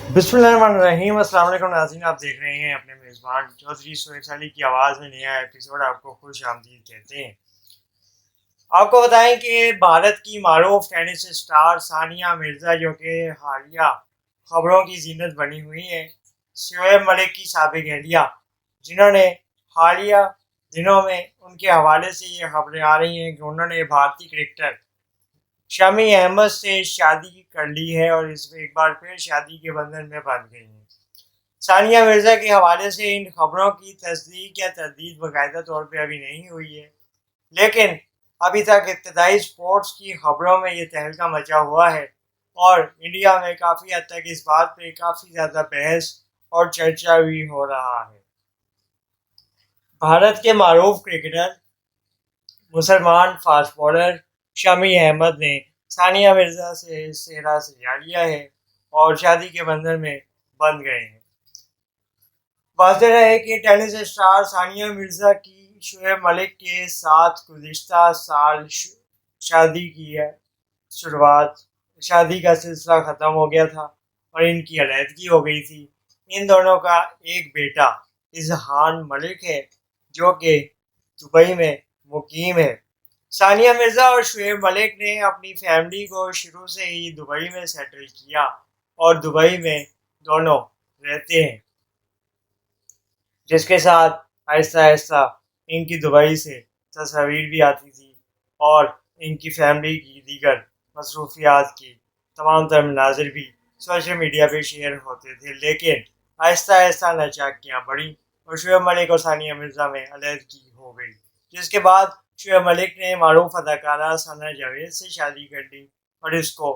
बिस्मिल्लाहिर्रहमानिर्रहीम। अस्सलाम वालेकुम नाज़रीन, आप देख रहे हैं अपने मेज़बान चौधरी सोहेब साली की आवाज़ में नया एपिसोड। आपको खुश आमदीद कहते हैं। आपको बताएं कि भारत की मारूफ टेनिस स्टार सानिया मिर्ज़ा, जो कि हालिया खबरों की जीनत बनी हुई हैं, शोएब मलिक की साबिक अहलिया, जिन्होंने हालिया दिनों में उनके हवाले से ये खबरें आ रही हैं कि उन्होंने भारतीय क्रिकेटर शमी अहमद से शादी कर ली है और इसमें एक बार फिर शादी के बंधन में बंध गई हैं। सानिया मिर्ज़ा के हवाले से इन खबरों की तस्दीक या तरदीद बाकायदा तौर पे अभी नहीं हुई है, लेकिन अभी तक इब्तदाई स्पोर्ट्स की खबरों में ये तहलका मचा हुआ है और इंडिया में काफ़ी हद तक इस बात पे काफ़ी ज़्यादा बहस और चर्चा भी हो रहा है। भारत के मारूफ क्रिकेटर मुसलमान फास्ट बॉलर शमी अहमद ने सानिया मिर्ज़ा से सेहरा सजा लिया है और शादी के बंधन में बंध गए हैं। वाज़ेह है कि टेनिस स्टार सानिया मिर्ज़ा की शोएब मलिक के साथ गुज़िश्ता साल शादी की है शुरुआत शादी का सिलसिला ख़त्म हो गया था और इनकी अलहदगी हो गई थी। इन दोनों का एक बेटा इज़हान मलिक है, जो कि दुबई में मुकीम है। सानिया मिर्ज़ा और शोएब मलिक ने अपनी फैमिली को शुरू से ही दुबई में सेटल किया और दुबई में दोनों रहते हैं, जिसके साथ आहिस्ता आहिस्ता इनकी दुबई से तस्वीर भी आती थी और इनकी फैमिली की दीगर मसरूफियात की तमाम तर मनाजिर भी सोशल मीडिया पे शेयर होते थे। लेकिन आहिस्ता आहिस्ता नाचाकियाँ बढ़ी और शोएब मलिक और सानिया मिर्ज़ा में अलहदगी हो गई, जिसके बाद शोएब मलिक ने मारूफ अदाकारा सना जावेद से शादी कर ली और इसको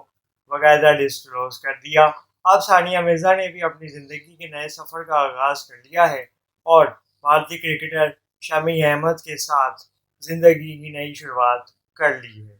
बाकायदा डिस्क्लोज कर दिया। अब सानिया मिर्ज़ा ने भी अपनी ज़िंदगी के नए सफ़र का आगाज़ कर लिया है और भारतीय क्रिकेटर शमी अहमद के साथ ज़िंदगी की नई शुरुआत कर ली है।